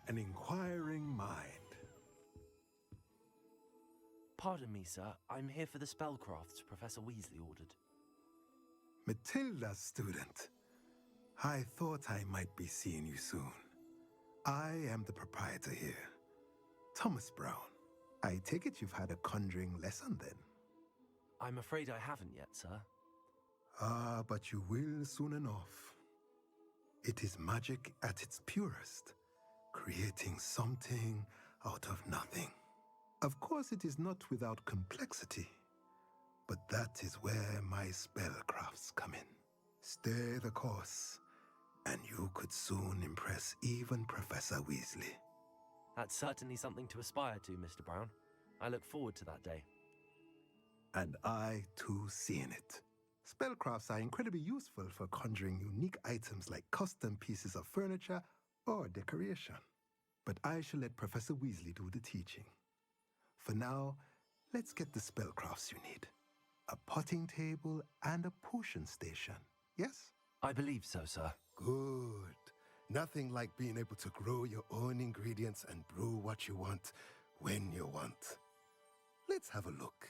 an inquiring mind. Pardon me, sir. I'm here for the spellcrafts Professor Weasley ordered. Matilda's student. I thought I might be seeing you soon. I am the proprietor here, Thomas Brown. I take it you've had a conjuring lesson then? I'm afraid I haven't yet, sir. Ah, but you will soon enough. It is magic at its purest, creating something out of nothing. Of course, it is not without complexity, but that is where my spellcrafts come in. Stay the course, and you could soon impress even Professor Weasley. That's certainly something to aspire to, Mr. Brown. I look forward to that day. And I, too, seeing it. Spellcrafts are incredibly useful for conjuring unique items like custom pieces of furniture or decoration. But I shall let Professor Weasley do the teaching. For now, let's get the spellcrafts you need. A potting table and a potion station, yes? I believe so, sir. Good. Nothing like being able to grow your own ingredients and brew what you want when you want. Let's have a look.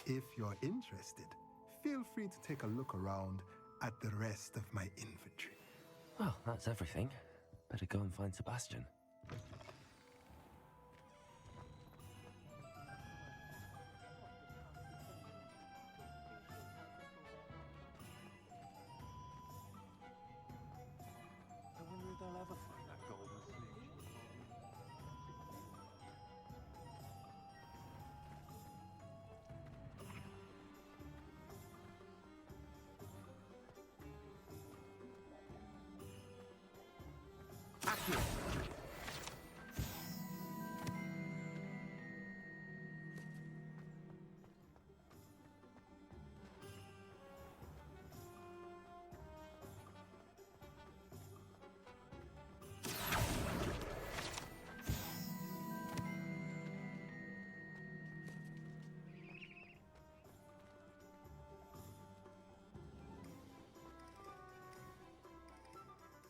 If you're interested, feel free to take a look around at the rest of my inventory. Well, that's everything. Better go and find Sebastian. I wonder if they'll ever find that golden snitch.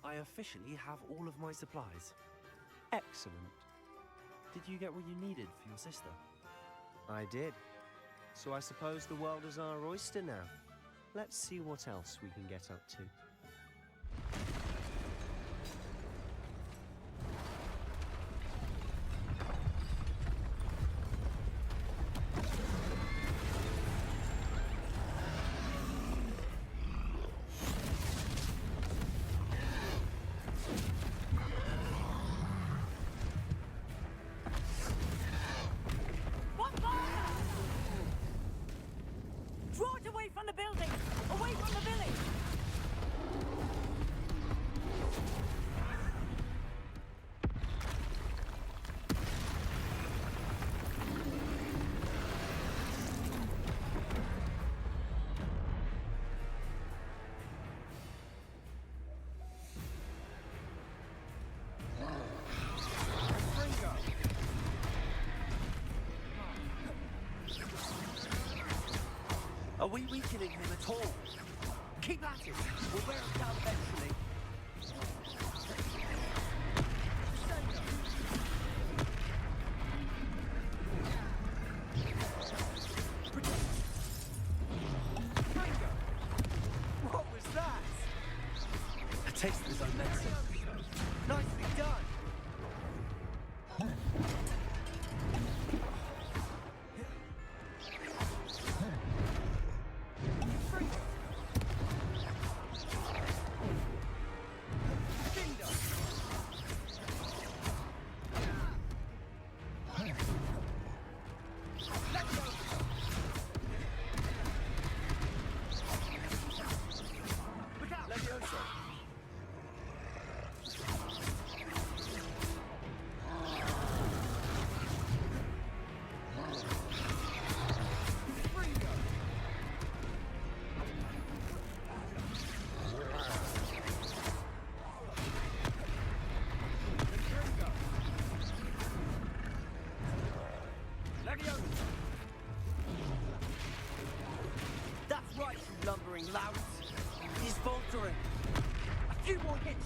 I officially have all of my supplies. Excellent. Did you get what you needed for your sister? I did. So I suppose the world is our oyster now. Let's see what else we can get up to. Draw it away from the building! Away from the village! Are we weakening him at all? Keep at it! We'll wear him down eventually. What was that? A taste of his own medicine. Nicely done!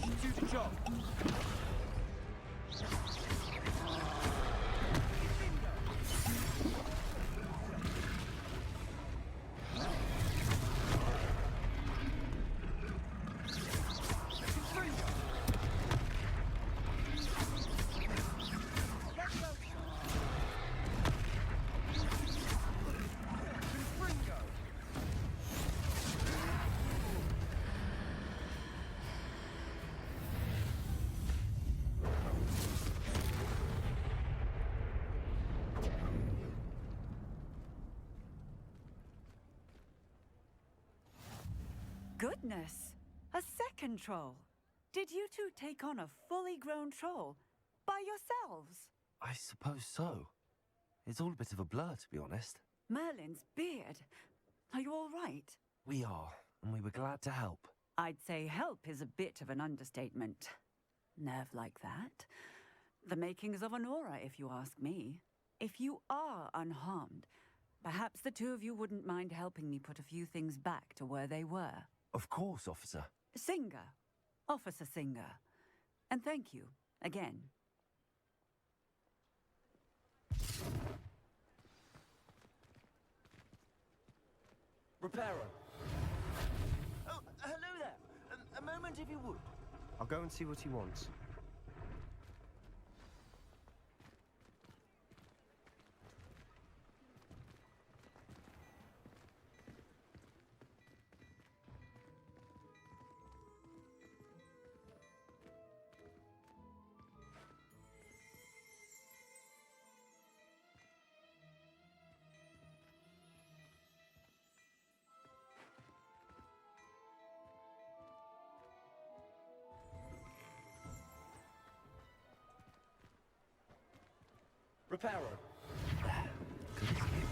Should do the job. Goodness! A second troll! Did you two take on a fully grown troll? By yourselves? I suppose so. It's all a bit of a blur, to be honest. Merlin's beard. Are you all right? We are, and we were glad to help. I'd say help is a bit of an understatement. Nerve like that. The makings of an aura, if you ask me. If you are unharmed, perhaps the two of you wouldn't mind helping me put a few things back to where they were. Of course, officer. Singer. Officer Singer. And thank you, again. Repairer. Oh, hello there. A moment, if you would. I'll go and see what he wants. Repairer. Good as new.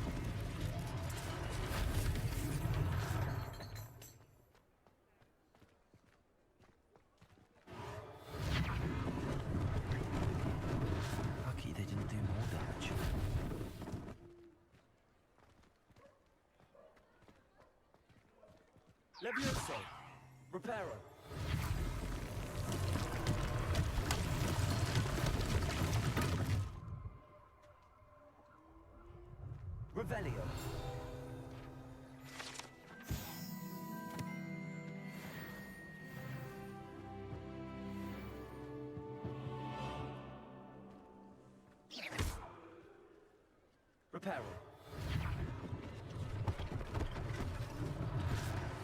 Lucky they didn't do more damage. Levioso. Repairer. Revelio. Repairer.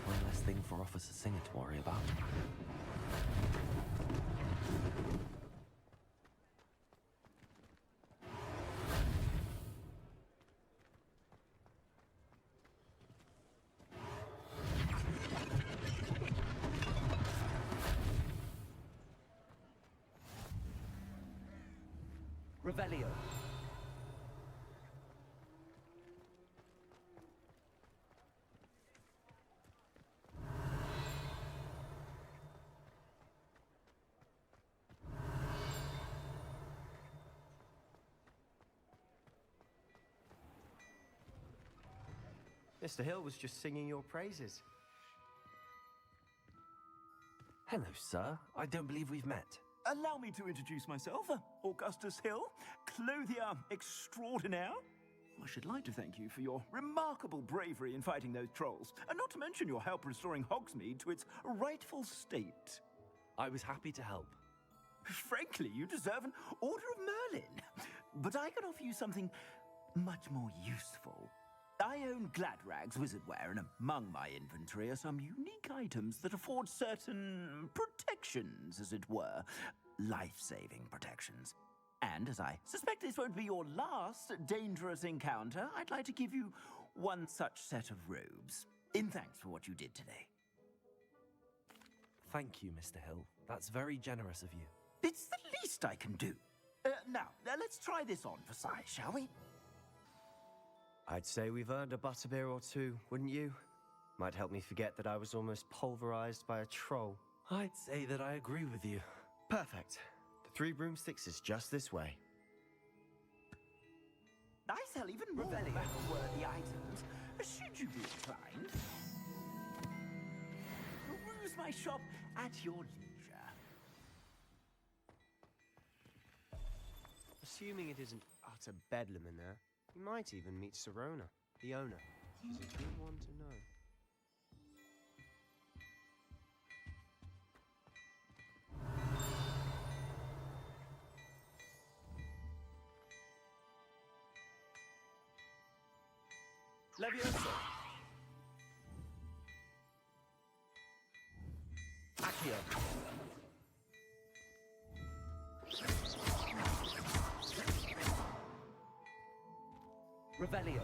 One less thing for Officer Singer to worry about. Revelio. Mr. Hill was just singing your praises. Hello, sir. I don't believe we've met. Allow me to introduce myself, Augustus Hill, clothier extraordinaire. I should like to thank you for your remarkable bravery in fighting those trolls, and not to mention your help restoring Hogsmeade to its rightful state. I was happy to help. Frankly, you deserve an Order of Merlin. But I can offer you something much more useful. I own Gladrag's wizardware, and among my inventory are some unique items that afford certain protections, as it were. Life-saving protections. And as I suspect this won't be your last dangerous encounter, I'd like to give you one such set of robes, in thanks for what you did today. Thank you, Mr. Hill. That's very generous of you. It's the least I can do. Now, let's try this on for size, shall we? I'd say we've earned a butterbeer or two, wouldn't you? Might help me forget that I was almost pulverized by a troll. I'd say that I agree with you. Perfect. The 3 broomsticks is just this way. I sell even more battle-worthy items, should you be inclined. Peruse my shop at your leisure. Assuming it isn't utter bedlam in there, you might even meet Sirona, the owner. She's a good one to know. Levioso. Accio. Revelio.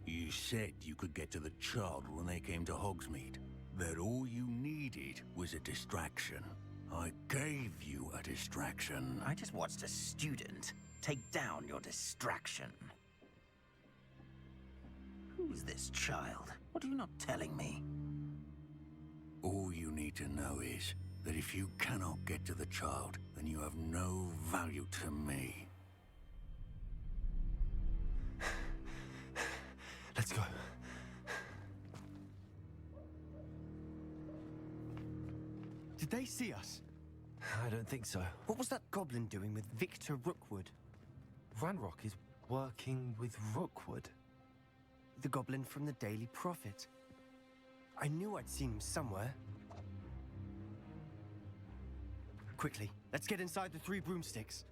You said you could get to the child when they came to Hogsmeade. That all you needed was a distraction. I gave you a distraction. I just watched a student take down your distraction. Who's this child? What are you not telling me? All you need to know is that if you cannot get to the child, then you have no value to me. Let's go. Did they see us? I don't think so. What was that goblin doing with Victor Rookwood? Ranrock is working with Rookwood. The goblin from the Daily Prophet. I knew I'd seen him somewhere. Quickly, let's get inside the 3 broomsticks.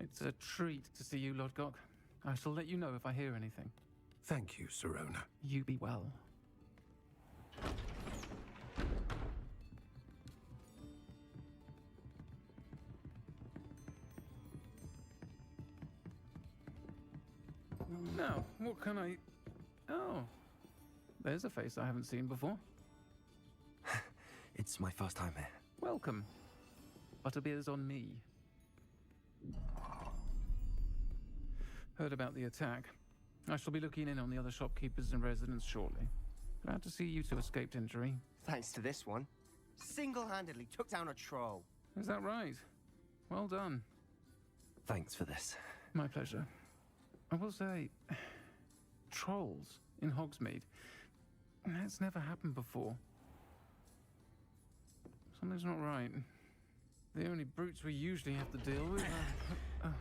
It's a treat to see you, Lodgok. I shall let you know if I hear anything. Thank you, Sirona. You be well. Now, what can I... Oh, there's a face I haven't seen before. It's my first time here. Welcome. Butterbeer's on me. Heard about the attack. I shall be looking in on the other shopkeepers and residents shortly. Glad to see you two escaped injury. Thanks to this one. Single-handedly took down a troll. Is that right? Well done. Thanks for this. My pleasure. I will say, trolls in Hogsmeade. That's never happened before. Something's not right. The only brutes we usually have to deal with are...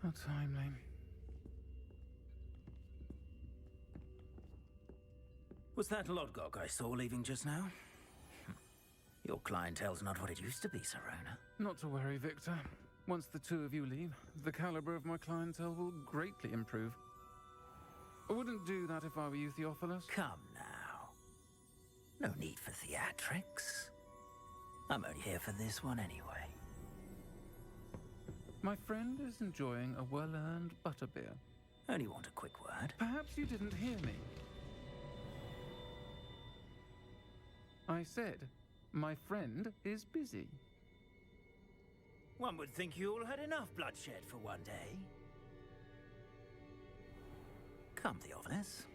How timely. Was that Lodgok I saw leaving just now? Your clientele's not what it used to be, Sirona. Not to worry, Victor. Once the two of you leave, the caliber of my clientele will greatly improve. I wouldn't do that if I were you, Theophilus. Come now. No need for theatrics. I'm only here for this one anyway. My friend is enjoying a well-earned butterbeer. Only want a quick word. Perhaps you didn't hear me. I said, my friend is busy. One would think you all had enough bloodshed for one day. Come, Theophilus.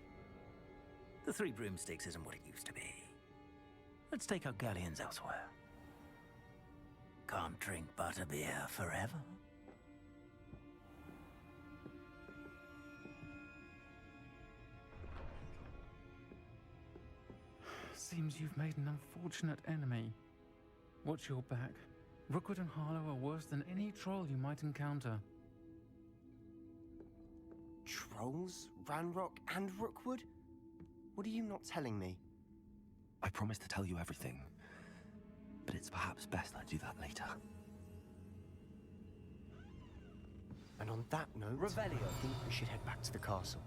The 3 broomsticks isn't what it used to be. Let's take our galleons elsewhere. Can't drink butterbeer forever. Seems you've made an unfortunate enemy. Watch your back. Rookwood and Harlow are worse than any troll you might encounter. Trolls? Ranrock and Rookwood? What are you not telling me? I promise to tell you everything, but it's perhaps best I do that later. And on that note, Revelio. I think we should head back to the castle.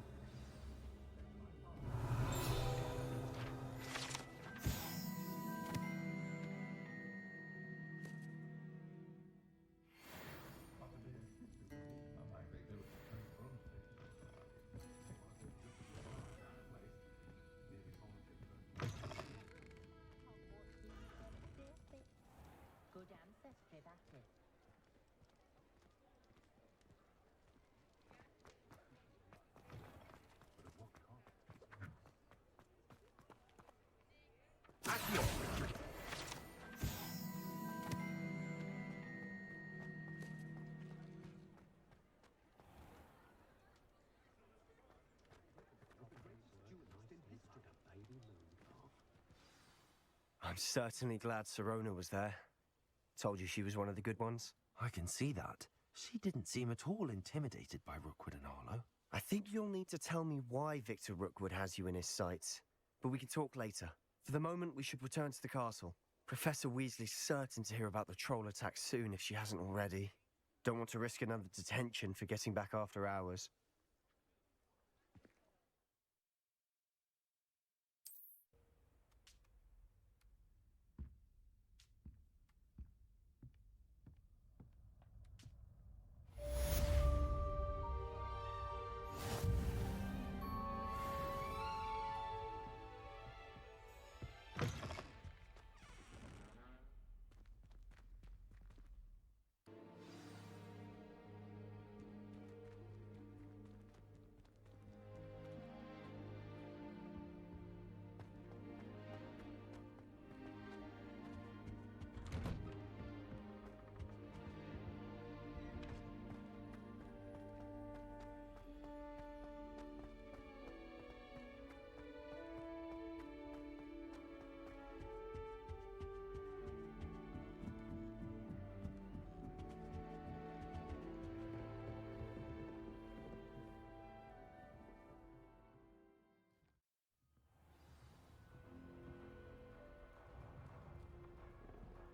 I'm certainly glad Sirona was there. Told you she was one of the good ones. I can see that. She didn't seem at all intimidated by Rookwood and Arlo. I think you'll need to tell me why Victor Rookwood has you in his sights. But we can talk later. For the moment, we should return to the castle. Professor Weasley's certain to hear about the troll attack soon if she hasn't already. Don't want to risk another detention for getting back after hours.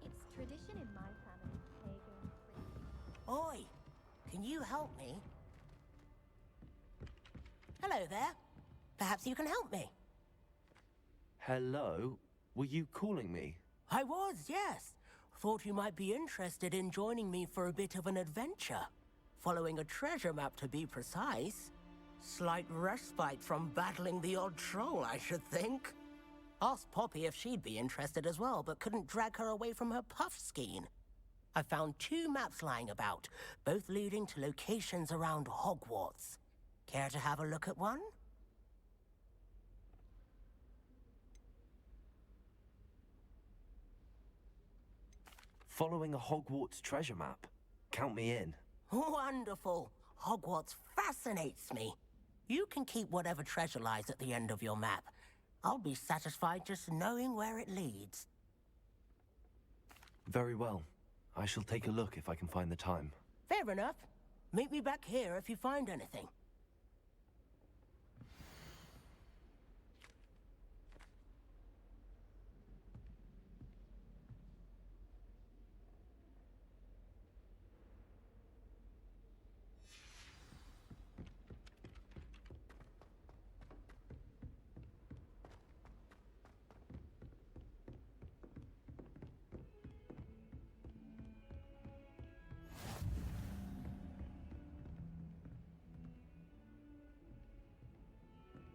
It's tradition in my family to play games free. Oi, can you help me? Hello there. Perhaps you can help me. Hello? Were you calling me? I was, yes. Thought you might be interested in joining me for a bit of an adventure. Following a treasure map, to be precise. Slight respite from battling the odd troll, I should think. Asked Poppy if she'd be interested as well, but couldn't drag her away from her puff skein. I found 2 maps lying about, both leading to locations around Hogwarts. Care to have a look at one? Following a Hogwarts treasure map? Count me in. Wonderful. Hogwarts fascinates me. You can keep whatever treasure lies at the end of your map. I'll be satisfied just knowing where it leads. Very well. I shall take a look if I can find the time. Fair enough. Meet me back here if you find anything.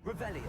Revelio.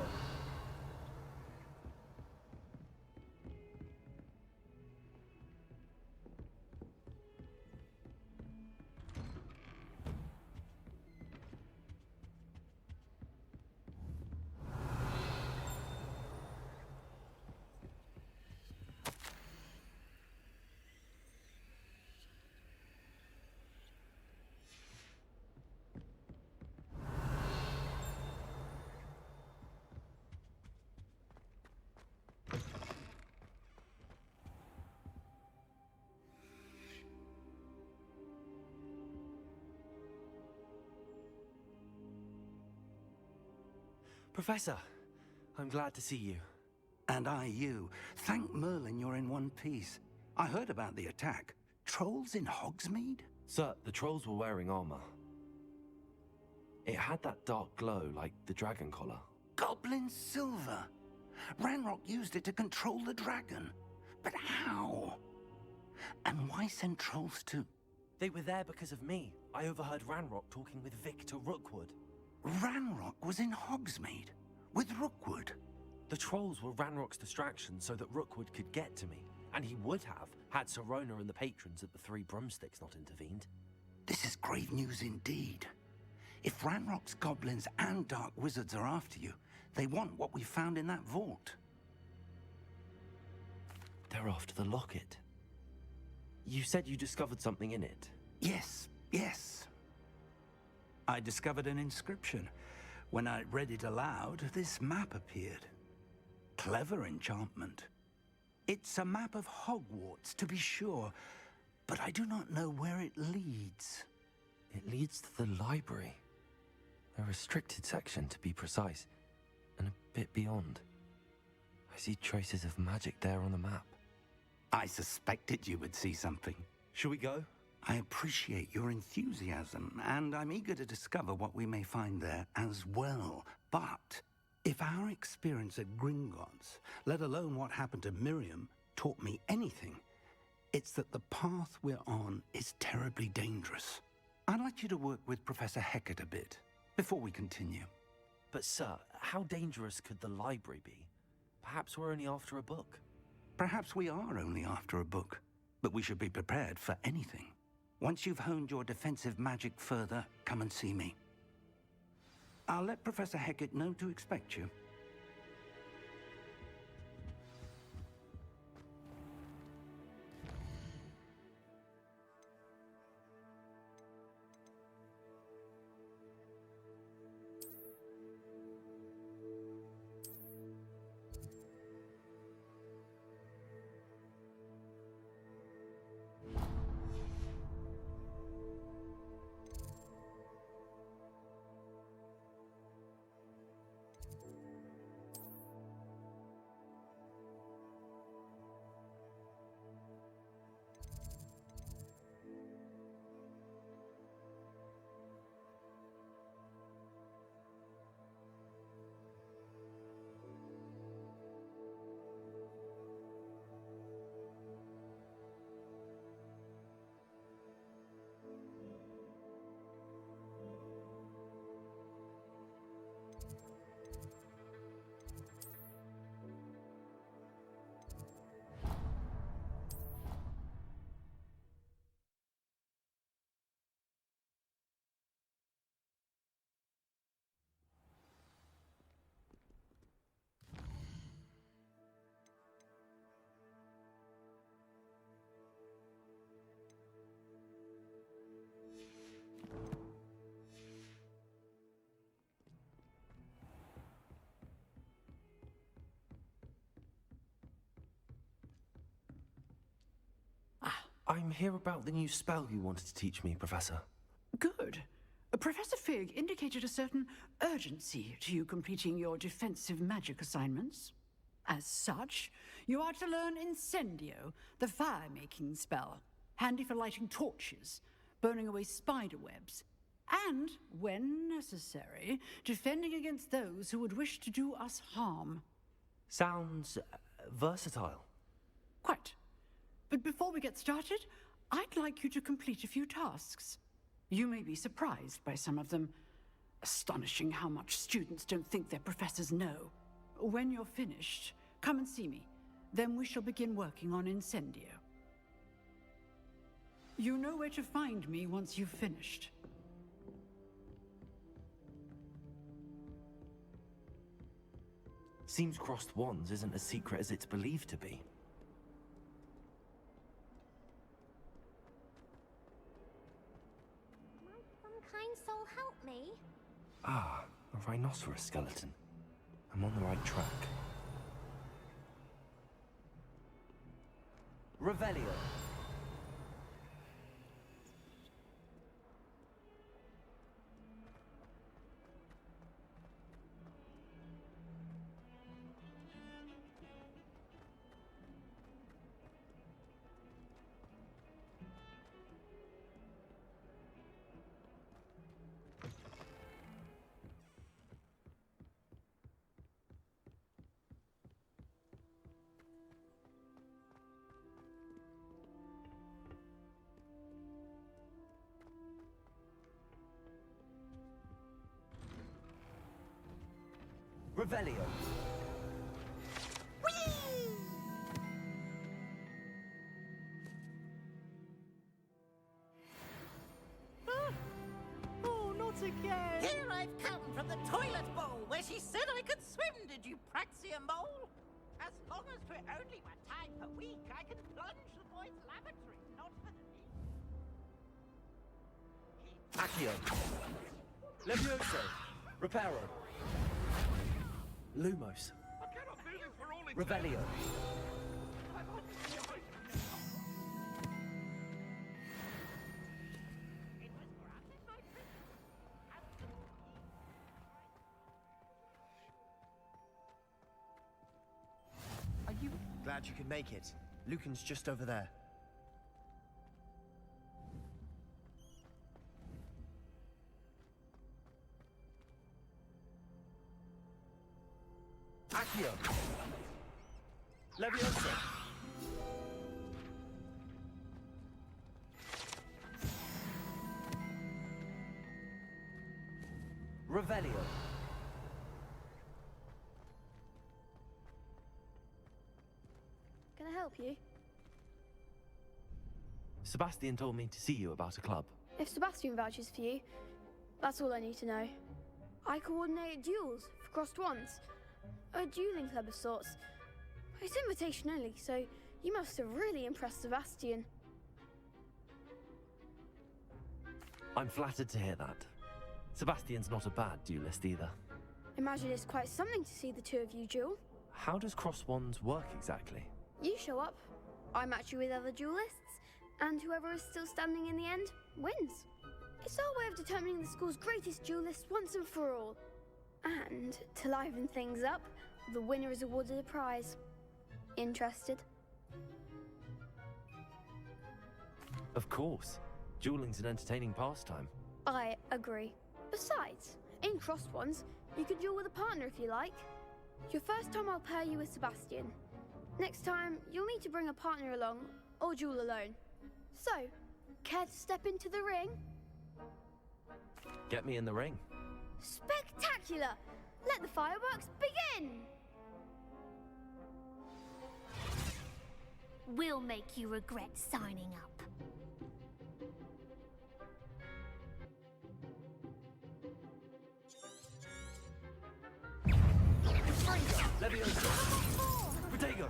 Professor, I'm glad to see you. And I you. Thank Merlin you're in one piece. I heard about the attack. Trolls in Hogsmeade? Sir, the trolls were wearing armor. It had that dark glow like the dragon collar. Goblin silver. Ranrock used it to control the dragon. But how? And why send trolls too? They were there because of me. I overheard Ranrock talking with Victor Rookwood. Ranrock was in Hogsmeade with Rookwood. The trolls were Ranrock's distraction so that Rookwood could get to me. And he would have, had Sirona and the patrons at the Three Broomsticks not intervened. This is grave news indeed. If Ranrock's goblins and dark wizards are after you, they want what we found in that vault. they're after the locket. You said you discovered something in it. Yes, yes. I discovered an inscription. When I read it aloud, this map appeared. Clever enchantment. It's a map of Hogwarts, to be sure, but I do not know where it leads. It leads to the library. A restricted section, to be precise, and a bit beyond. I see traces of magic there on the map. I suspected you would see something. Shall we go? I appreciate your enthusiasm, and I'm eager to discover what we may find there as well. But if our experience at Gringotts, let alone what happened to Miriam, taught me anything, it's that the path we're on is terribly dangerous. I'd like you to work with Professor Hecat a bit before we continue. But sir, how dangerous could the library be? Perhaps we're only after a book. Perhaps we are only after a book, but we should be prepared for anything. Once you've honed your defensive magic further, come and see me. I'll let Professor Hecat know to expect you. I'm here about the new spell you wanted to teach me, Professor. Good. Professor Fig indicated a certain urgency to you completing your defensive magic assignments. As such, you are to learn Incendio, the fire-making spell, handy for lighting torches, burning away spider webs, and, when necessary, defending against those who would wish to do us harm. Sounds versatile. Quite. But before we get started, I'd like you to complete a few tasks. You may be surprised by some of them. Astonishing how much students don't think their professors know. When you're finished, come and see me. Then we shall begin working on Incendio. You know where to find me once you've finished. Seems crossed wands isn't as secret as it's believed to be. Kind soul, help me. Ah, a rhinoceros skeleton. I'm on the right track. Revelio. Revelio. Oh, not again! Here I've come from the toilet bowl where she said I could swim, did you Praxia mole? As long as we're only 1 time per week, I can plunge the boys' lavatory, not for the least. Accio. Levioso. Reparo. Lumos. Revelio. Are you glad you could make it? Lucan's just over there. Accio. Levioso. Revelio. Can I help you? Sebastian told me to see you about a club. If Sebastian vouches for you, that's all I need to know. I coordinate duels for crossed ones. A dueling club of sorts. It's invitation only, so you must have really impressed Sebastian. I'm flattered to hear that. Sebastian's not a bad duelist either. Imagine it's quite something to see the two of you duel. How does cross wands work exactly? You show up, I match you with other duelists, and whoever is still standing in the end wins. It's our way of determining the school's greatest duelist once and for all. And to liven things up, the winner is awarded a prize. Interested? Of course. Dueling's an entertaining pastime. I agree. Besides, in crossed ones, you can duel with a partner if you like. Your first time I'll pair you with Sebastian. Next time, you'll need to bring a partner along, or duel alone. So, care to step into the ring? Get me in the ring. Spectacular! Let the fireworks begin! We'll make you regret signing up. Levioso. Protego.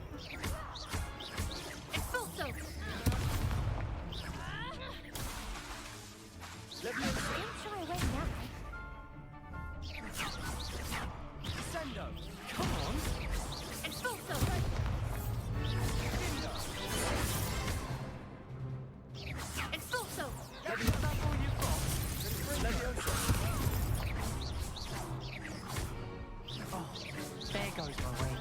Expulso! Levioso. Don't shy away now. Sendo. Come on. Expulso! Expulso! Levioso. That's all you've got. Levioso. Oh, there goes my way.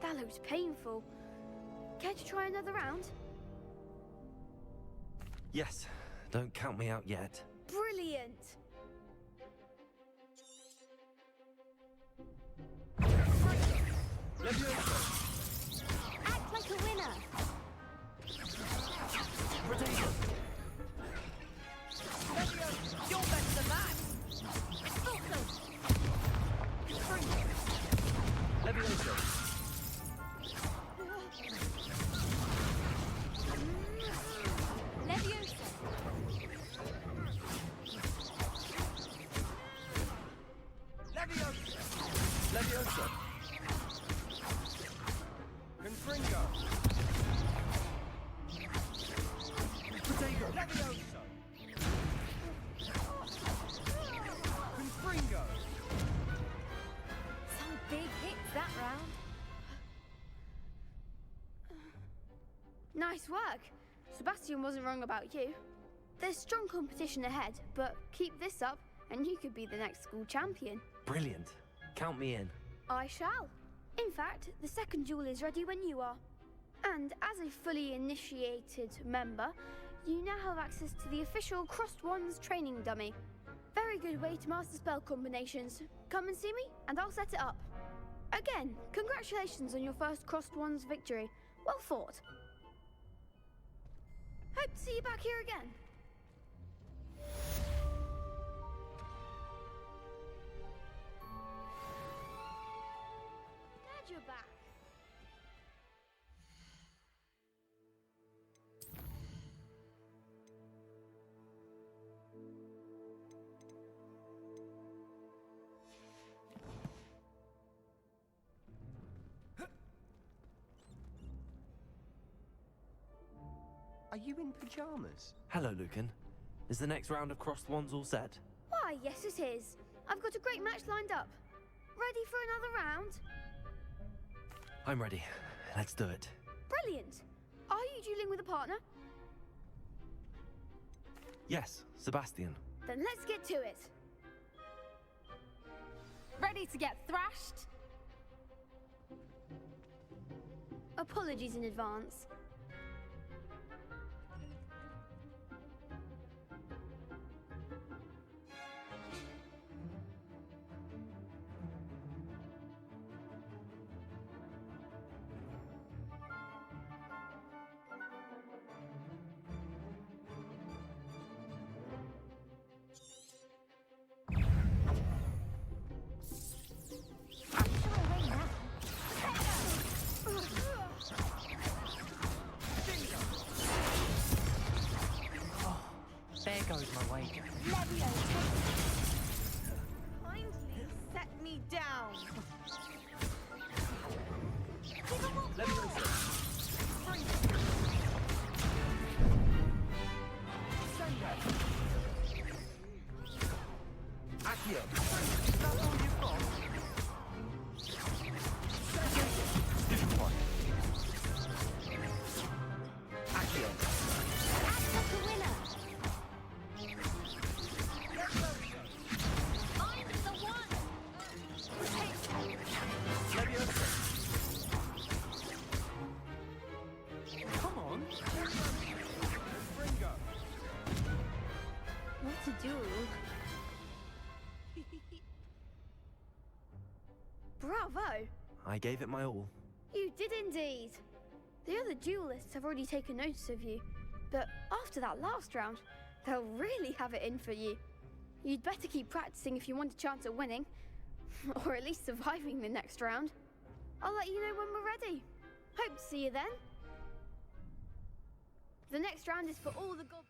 That looks painful. Care to try another round? Yes. Don't count me out yet. Brilliant! Levioso. Act like a winner! Protego. Levioso, you're better than that! Expulso! Levioso. Levioso! Levioso. Levioso. Confringo. Protego. Levioso. Confringo. Some big hits that round. Nice work. Sebastian wasn't wrong about you. There's strong competition ahead, but keep this up and you could be the next school champion. Brilliant. Count me in. I shall. In fact, the second duel is ready when you are. And as a fully initiated member, you now have access to the official Crossed Wands training dummy. Very good way to master spell combinations. Come and see me, and I'll set it up. Again, congratulations on your first Crossed Wands victory. Well fought. Hope to see you back here again. you in pyjamas? Hello, Lucan. Is the next round of crossed wands all set? Why, yes it is. I've got a great match lined up. Ready for another round? I'm ready. Let's do it. Brilliant. Are you dueling with a partner? Yes, Sebastian. Then let's get to it. Ready to get thrashed? Apologies in advance. There goes my wager. Kindly set me down. Accio. That's all you've got. Division 1. Accio. Act like a winner. I'm the one. Leviosa. Come on. Ringo. What to do? Bravo! I gave it my all. You did indeed. The other duelists have already taken notice of you, but after that last round, they'll really have it in for you. You'd better keep practicing if you want a chance at winning, or at least surviving the next round. I'll let you know when we're ready. Hope to see you then. The next round is for all the gods.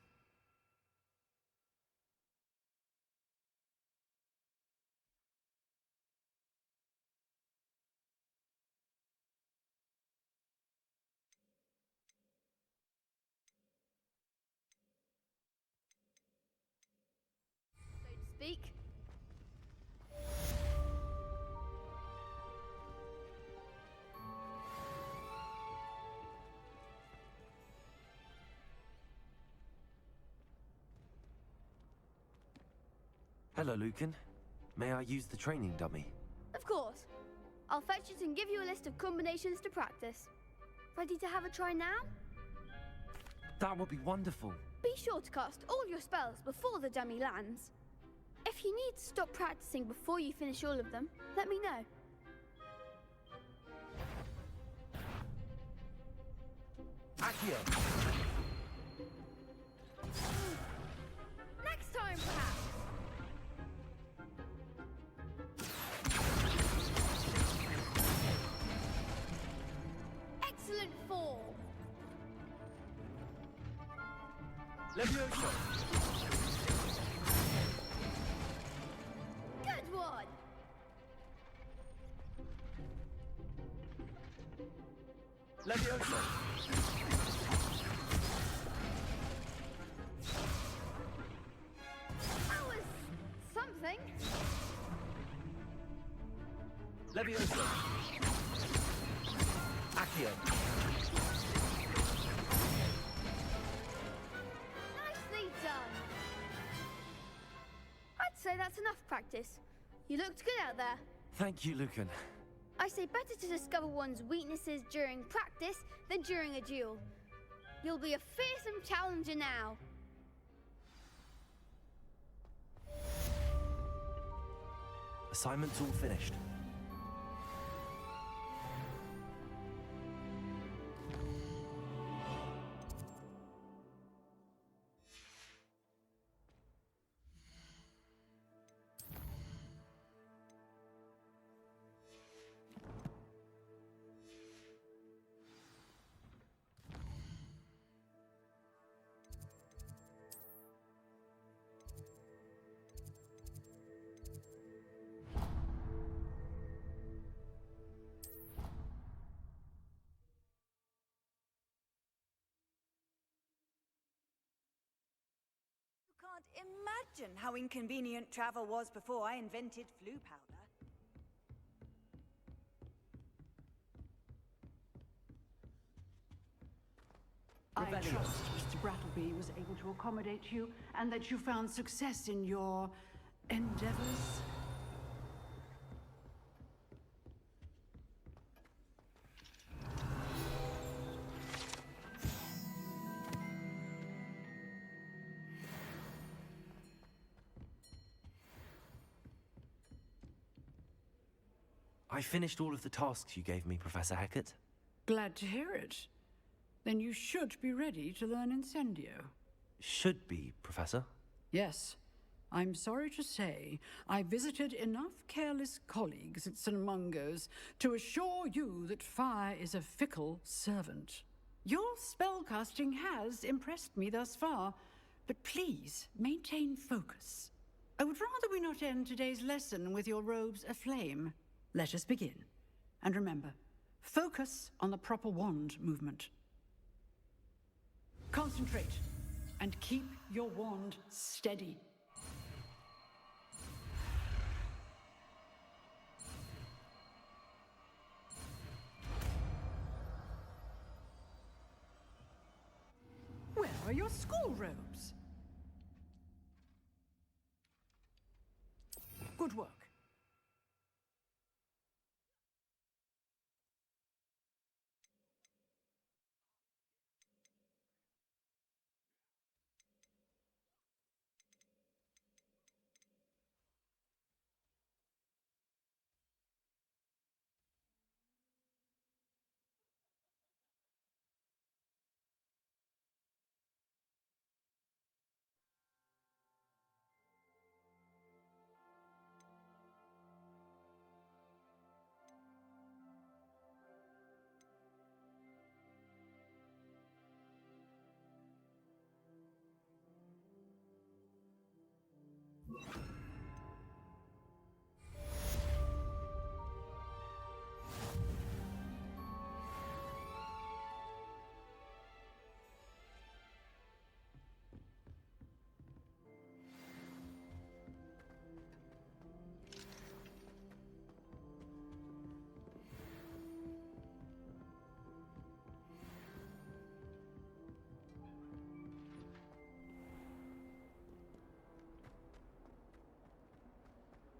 So to speak. Hello, Lucan. May I use the training dummy? Of course. I'll fetch it and give you a list of combinations to practice. Ready to have a try now? That would be wonderful. Be sure to cast all your spells before the dummy lands. If you need to stop practicing before you finish all of them, let me know. Accio. Next time, perhaps. Excellent fall. Leviosa. Good one. Leviosa. That was something. Leviosa. Accio. Nicely done. I'd say that's enough practice. You looked good out there. Thank you, Lucan. I say better to discover one's weaknesses during practice than during a duel. You'll be a fearsome challenger now. Assignment's all finished. imagine how inconvenient travel was before I invented flu powder. I trust Mr. Brattleby was able to accommodate you and that you found success in your endeavors. I finished all of the tasks you gave me, Professor Hackett. Glad to hear it. Then you should be ready to learn Incendio. Should be, Professor. Yes. I'm sorry to say, I visited enough careless colleagues at St. Mungo's to assure you that fire is a fickle servant. Your spellcasting has impressed me thus far, but please maintain focus. I would rather we not end today's lesson with your robes aflame. Let us begin. And remember, focus on the proper wand movement. Concentrate, and keep your wand steady. Where are your school robes? Good work.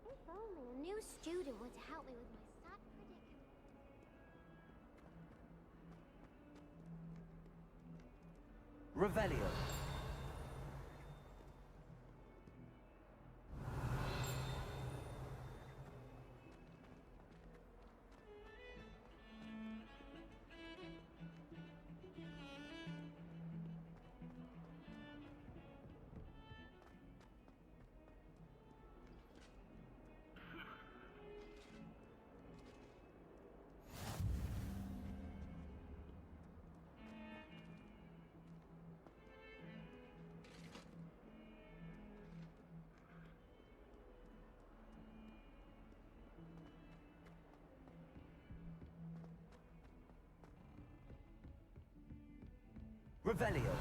If only a new student were to help me with my sad predicament. Revelio. Revelio.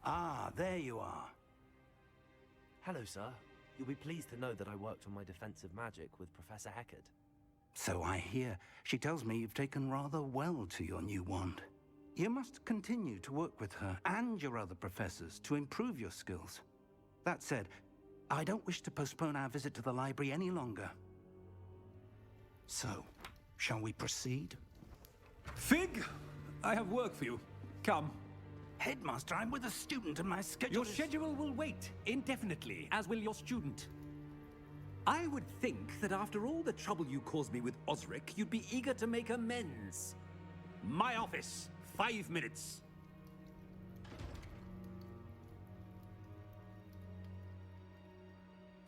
Ah, there you are. Hello, sir. You'll be pleased to know that I worked on my defensive magic with Professor Hackett. So I hear. She tells me you've taken rather well to your new wand. You must continue to work with her and your other professors to improve your skills. That said, I don't wish to postpone our visit to the library any longer. So, shall we proceed? Fig, I have work for you. Come. Headmaster, I'm with a student and my schedule Your is... schedule will wait indefinitely, as will your student. I would think that after all the trouble you caused me with Osric, you'd be eager to make amends. My office, 5 minutes.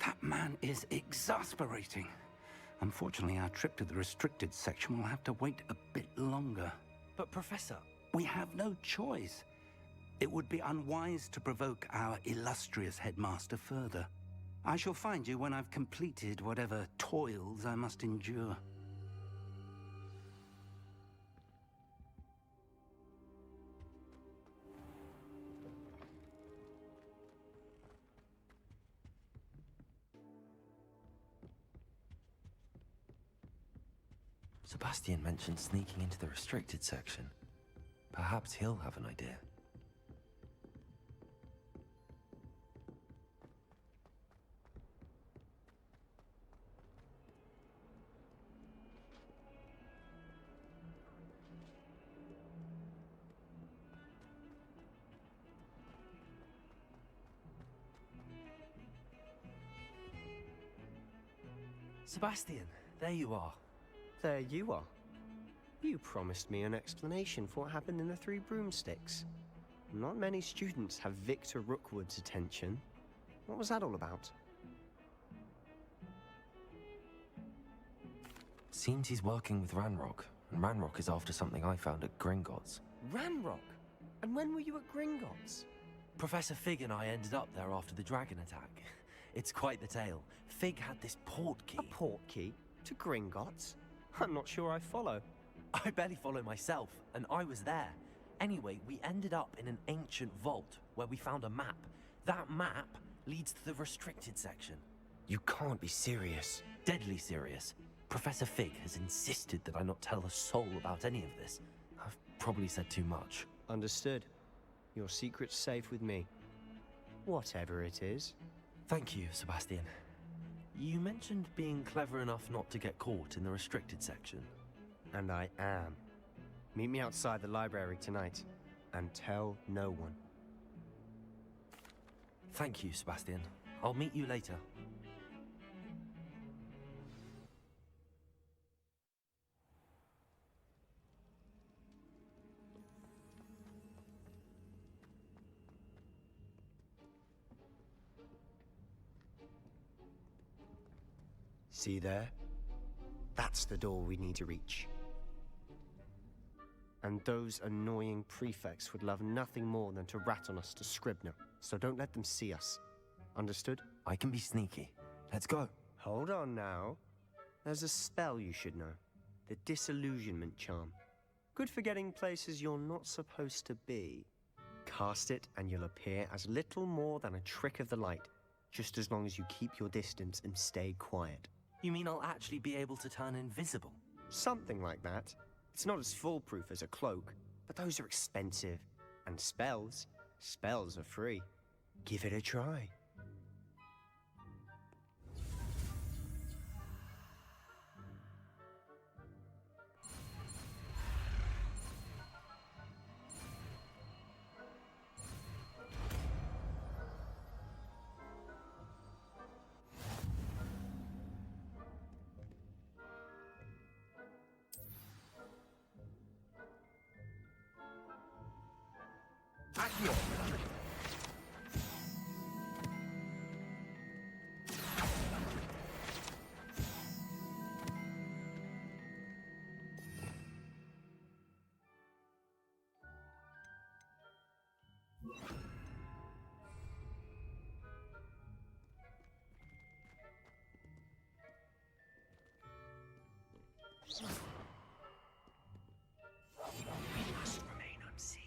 That man is exasperating. Unfortunately, our trip to the restricted section will have to wait a bit longer. But Professor... We have no choice. It would be unwise to provoke our illustrious headmaster further. I shall find you when I've completed whatever toils I must endure. Sebastian mentioned sneaking into the restricted section. Perhaps he'll have an idea. Sebastian, there you are. There you are. You promised me an explanation for what happened in the Three Broomsticks. Not many students have Victor Rookwood's attention. What was that all about? Seems he's working with Ranrock, and Ranrock is after something I found at Gringotts. Ranrock? And when were you at Gringotts? Professor Fig and I ended up there after the dragon attack. It's quite the tale. Fig had this port key. A port key? To Gringotts? I'm not sure I follow. I barely follow myself, and I was there. Anyway, we ended up in an ancient vault where we found a map. That map leads to the restricted section. You can't be serious. Deadly serious. Professor Fig has insisted that I not tell a soul about any of this. I've probably said too much. Understood. Your secret's safe with me. Whatever it is. Thank you, Sebastian. You mentioned being clever enough not to get caught in the restricted section. And I am. Meet me outside the library tonight, and tell no one. Thank you, Sebastian. I'll meet you later. See there? That's the door we need to reach. And those annoying prefects would love nothing more than to rat on us to Scribner, so don't let them see us. Understood? I can be sneaky. Let's go. Hold on now. There's a spell you should know. The Disillusionment Charm. Good for getting places you're not supposed to be. Cast it and you'll appear as little more than a trick of the light, just as long as you keep your distance and stay quiet. You mean I'll actually be able to turn invisible? Something like that. It's not as foolproof as a cloak, but those are expensive. And spells are free. Give it a try. We must remain unseen.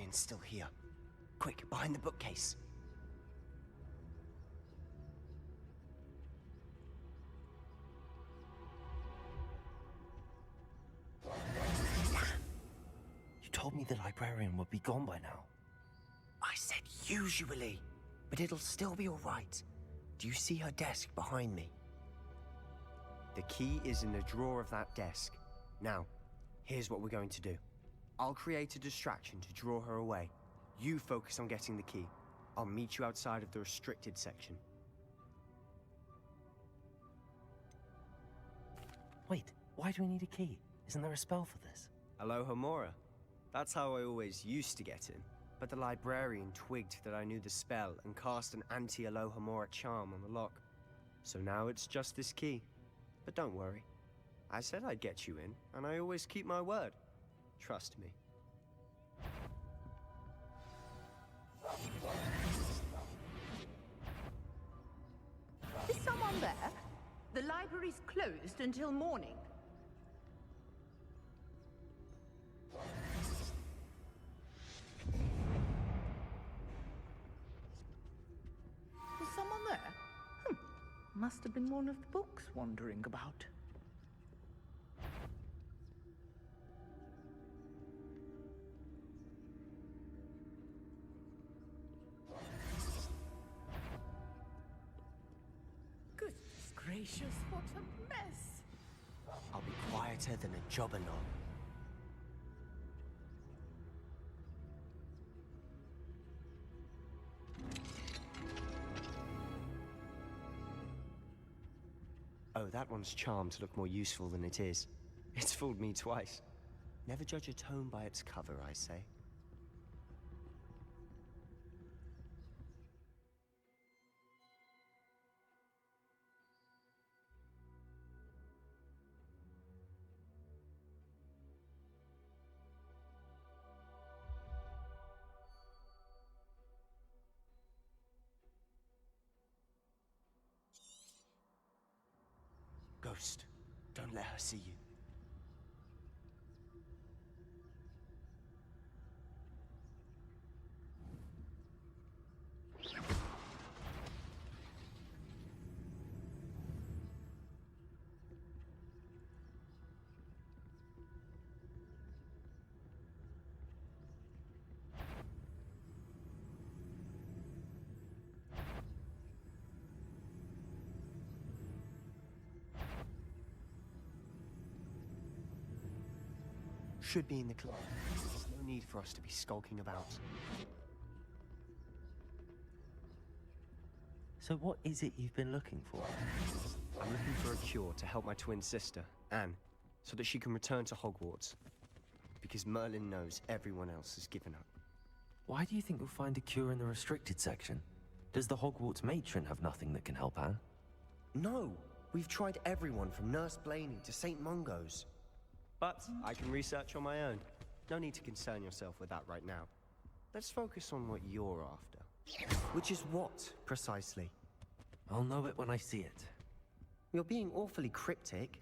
librarian's still here. Quick, behind the bookcase. You told me the librarian would be gone by now. I said usually, but it'll still be all right. Do you see her desk behind me? The key is in the drawer of that desk. Now, here's what we're going to do. I'll create a distraction to draw her away. You focus on getting the key. I'll meet you outside of the restricted section. Wait, why do we need a key? Isn't there a spell for this? Aloha Mora. That's how I always used to get in. But the librarian twigged that I knew the spell and cast an anti-Aloha Mora charm on the lock. So now it's just this key. But don't worry. I said I'd get you in, and I always keep my word. Trust me. Is someone there? The library's closed until morning. Is someone there? Must have been one of the books wandering about. Goodness gracious, what a mess! I'll be quieter than a jobberknoll. Oh, that one's charmed to look more useful than it is. It's fooled me twice. Never judge a tome by its cover, I say. Ghost, don't let her see you. Should be in the club. There's no need for us to be skulking about. So what is it you've been looking for? I'm looking for a cure to help my twin sister, Anne, so that she can return to Hogwarts. Because Merlin knows everyone else has given up. Why do you think you'll find a cure in the restricted section? Does the Hogwarts matron have nothing that can help Anne? No! We've tried everyone from Nurse Blaney to St. Mungo's. But I can research on my own. No need to concern yourself with that right now. Let's focus on what you're after. Which is what, precisely? I'll know it when I see it. You're being awfully cryptic.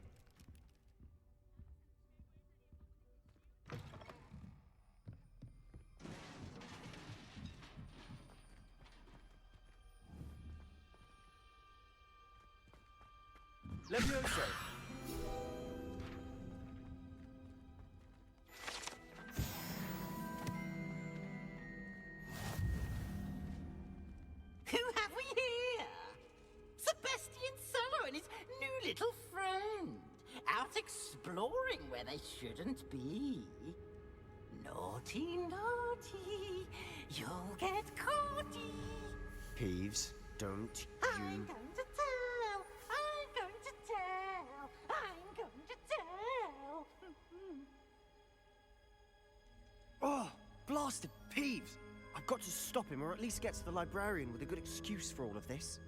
Levioso! Who have we here? Sebastian Solo and his new little friend. Out exploring where they shouldn't be. Naughty, naughty. You'll get caughty. Peeves, don't I'm you... going to tell. I'm going to tell. I'm going to tell. Oh, blasted Peeves! I've got to stop him, or at least get to the librarian with a good excuse for all of this.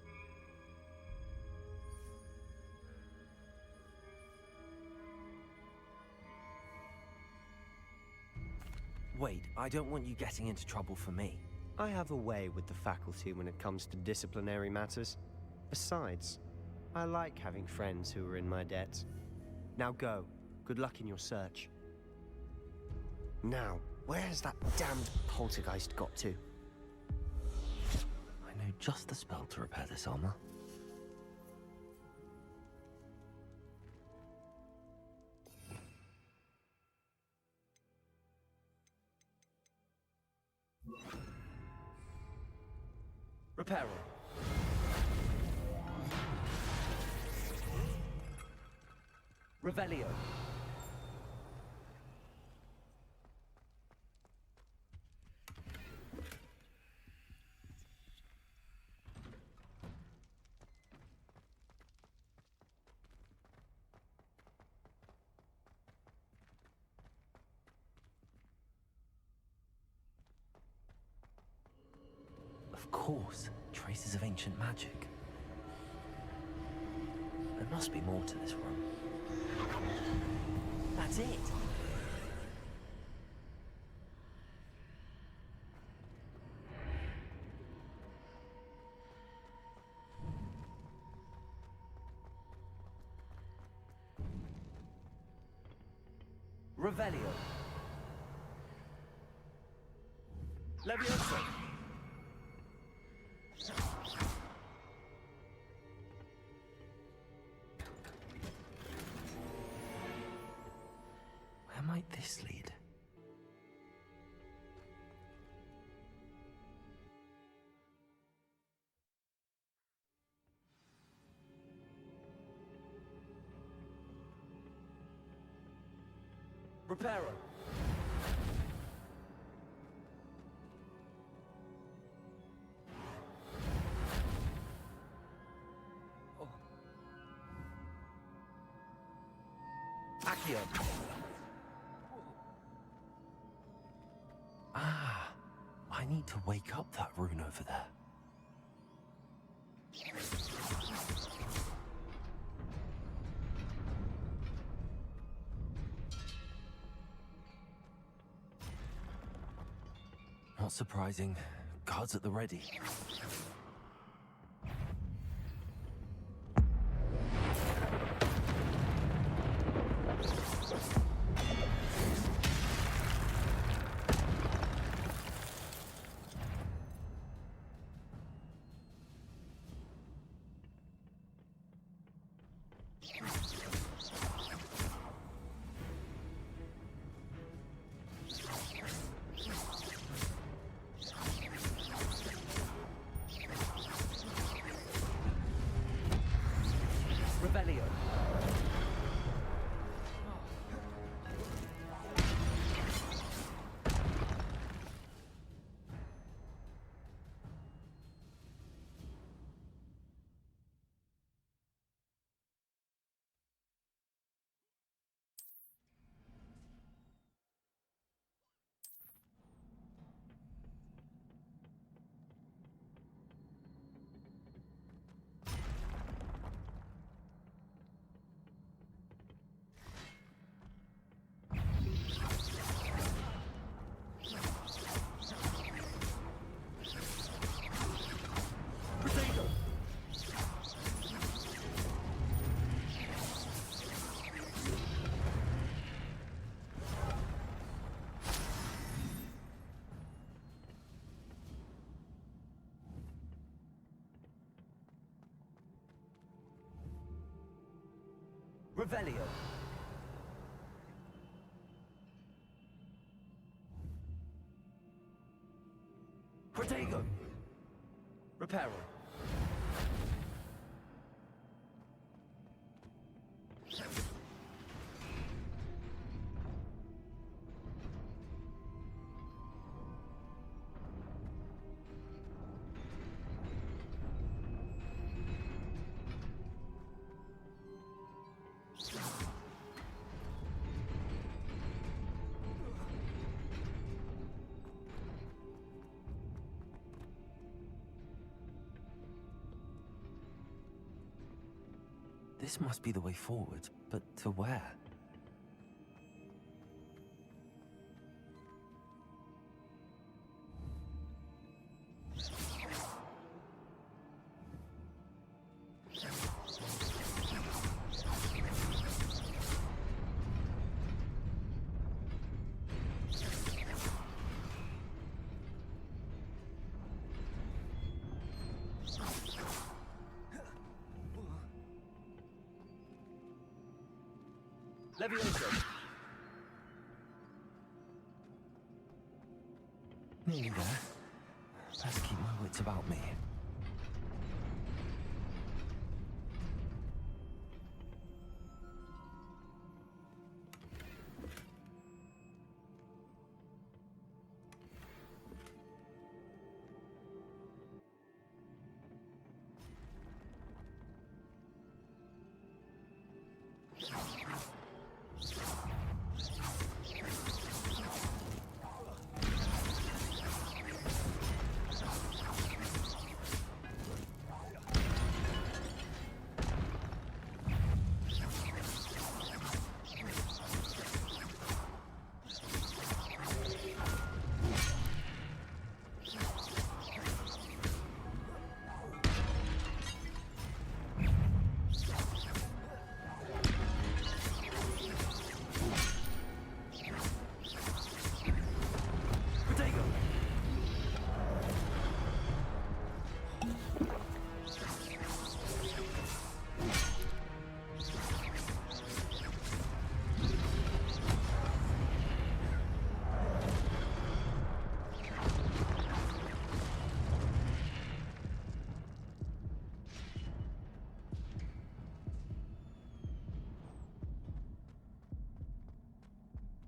Wait, I don't want you getting into trouble for me. I have a way with the faculty when it comes to disciplinary matters. Besides, I like having friends who are in my debt. Now go. Good luck in your search. Now, Where has that damned poltergeist got to? I know just the spell to repair this armor. Reparo. Revelio. Of course, traces of ancient magic. There must be more to this room. That's it! Revelio. Levioso. Where might this lead? Reparo. Accio. Ah, I need to wake up that rune over there. Not surprising. Guards at the ready. Revelio. Revelio. Protego. Reparo. This must be the way forward, but to where? Leviosa. Nearly there. Best keep my wits about me.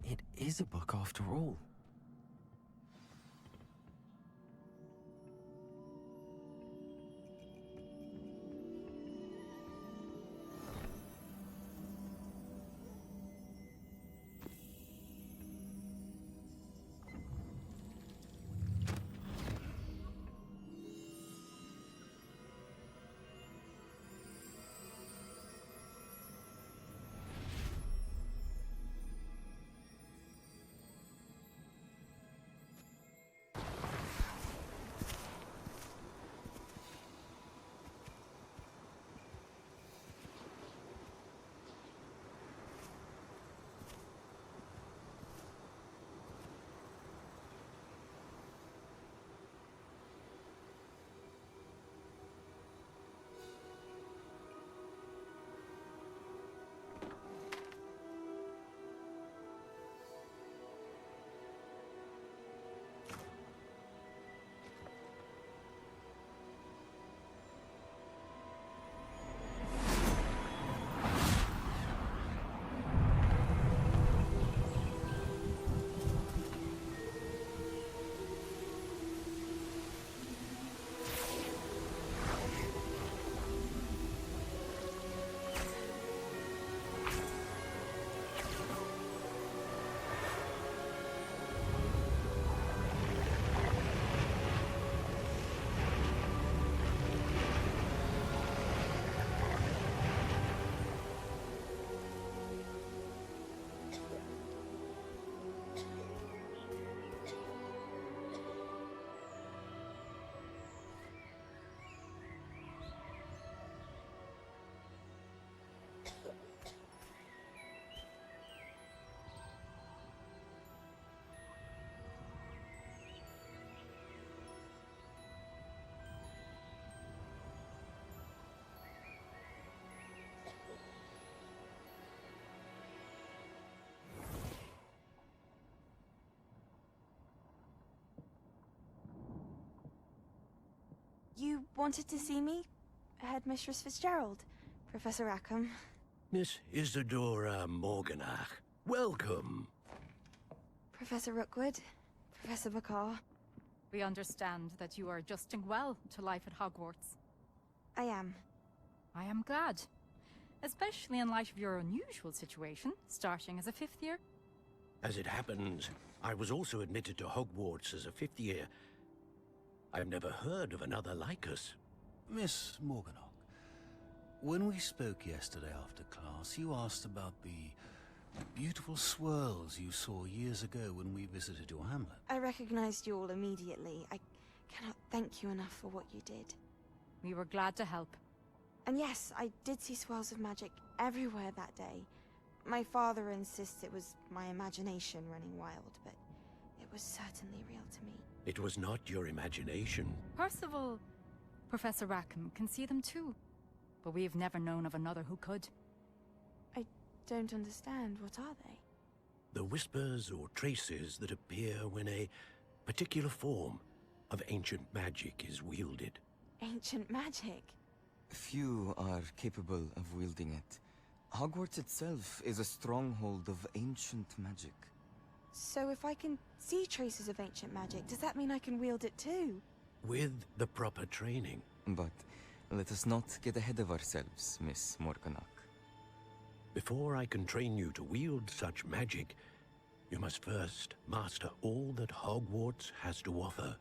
It is a book after all. You wanted to see me? Headmistress Fitzgerald, Professor Rackham. Miss Isadora Morganach, welcome. Professor Rookwood, Professor Bakar. We understand that you are adjusting well to life at Hogwarts. I am. I am glad. Especially in light of your unusual situation, starting as a fifth year. As it happens, I was also admitted to Hogwarts as a fifth year. I've never heard of another like us. Miss Morganach, when we spoke yesterday after class, you asked about the beautiful swirls you saw years ago when we visited your hamlet. I recognized you all immediately. I cannot thank you enough for what you did. We were glad to help. And yes, I did see swirls of magic everywhere that day. My father insists it was my imagination running wild, but it was certainly real to me. It was not your imagination. Percival, Professor Rackham can see them too. But we've never known of another who could. I don't understand. What are they? The whispers or traces that appear when a particular form of ancient magic is wielded. Ancient magic? Few are capable of wielding it. Hogwarts itself is a stronghold of ancient magic. So if I can see traces of ancient magic, does that mean I can wield it too? With the proper training. But let us not get ahead of ourselves, Miss Morganach. Before I can train you to wield such magic, you must first master all that Hogwarts has to offer.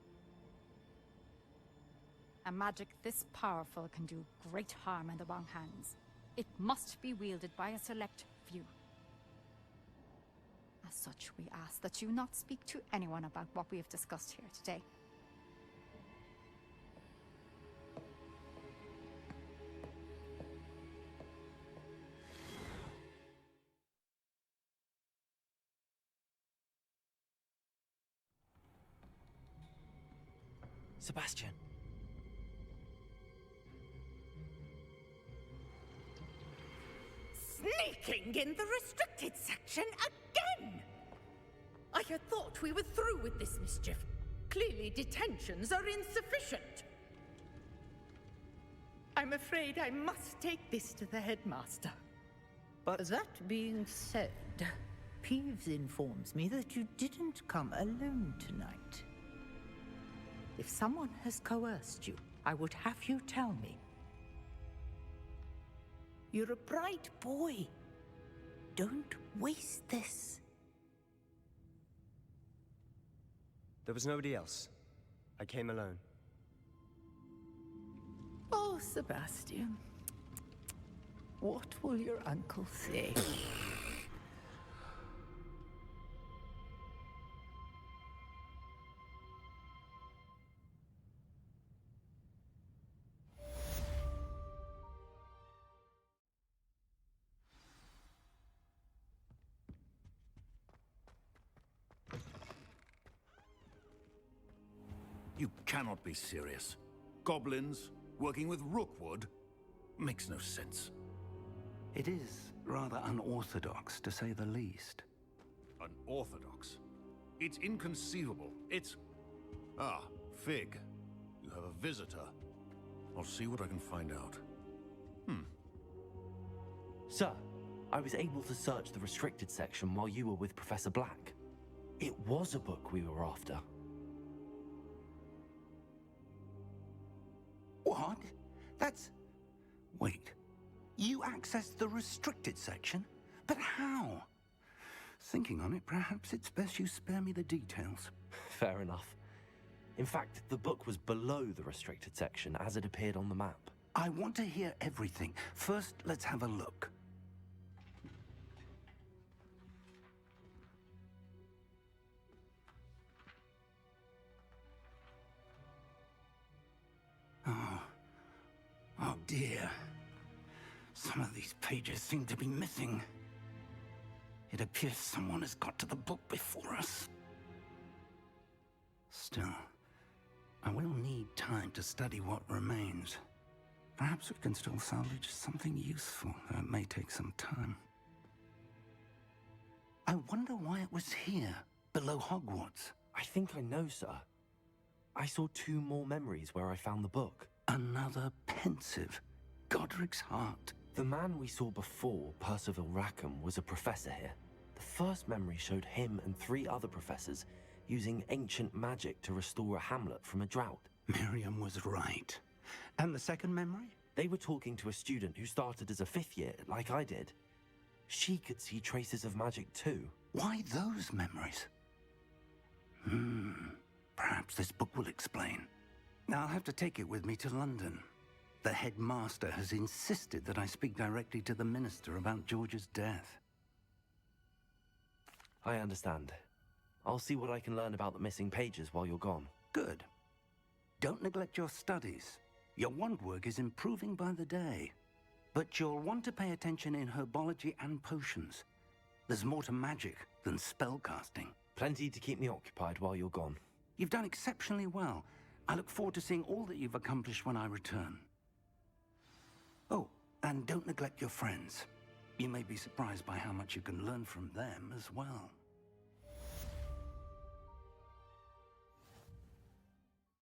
A magic this powerful can do great harm in the wrong hands. It must be wielded by a select few. As such, we ask that you not speak to anyone about what we have discussed here today. Sebastian. Sneaking in the restricted section again! I had thought we were through with this mischief. Clearly detentions are insufficient. I'm afraid I must take this to the headmaster. But that being said, Peeves informs me that you didn't come alone tonight. If someone has coerced you, I would have you tell me. You're a bright boy. Don't waste this. There was nobody else. I came alone. Oh, Sebastian. What will your uncle say? You cannot be serious. Goblins working with Rookwood makes no sense. It is rather unorthodox, to say the least. Unorthodox? It's inconceivable. It's... Ah, Fig. You have a visitor. I'll see what I can find out. Sir, I was able to search the restricted section while you were with Professor Black. It was a book we were after. What? That's... Wait. You accessed the restricted section? But how? Thinking on it, perhaps it's best you spare me the details. Fair enough. In fact, the book was below the restricted section as it appeared on the map. I want to hear everything. First, let's have a look. Oh dear. Some of these pages seem to be missing. It appears someone has got to the book before us. Still, I will need time to study what remains. Perhaps we can still salvage something useful, though it may take some time. I wonder why it was here, below Hogwarts. I think I know, sir. I saw 2 more memories where I found the book. Another pensive. Godric's heart. The man we saw before, Percival Rackham, was a professor here. The first memory showed him and 3 other professors using ancient magic to restore a hamlet from a drought. Miriam was right. And the second memory? They were talking to a student who started as a 5th year, like I did. She could see traces of magic too. Why those memories? Perhaps this book will explain. I'll have to take it with me to London. The headmaster has insisted that I speak directly to the minister about George's death. I understand. I'll see what I can learn about the missing pages while you're gone. Good. Don't neglect your studies. Your wand work is improving by the day. But you'll want to pay attention in herbology and potions. There's more to magic than spellcasting. Plenty to keep me occupied while you're gone. You've done exceptionally well. I look forward to seeing all that you've accomplished when I return. Oh, and don't neglect your friends. You may be surprised by how much you can learn from them as well.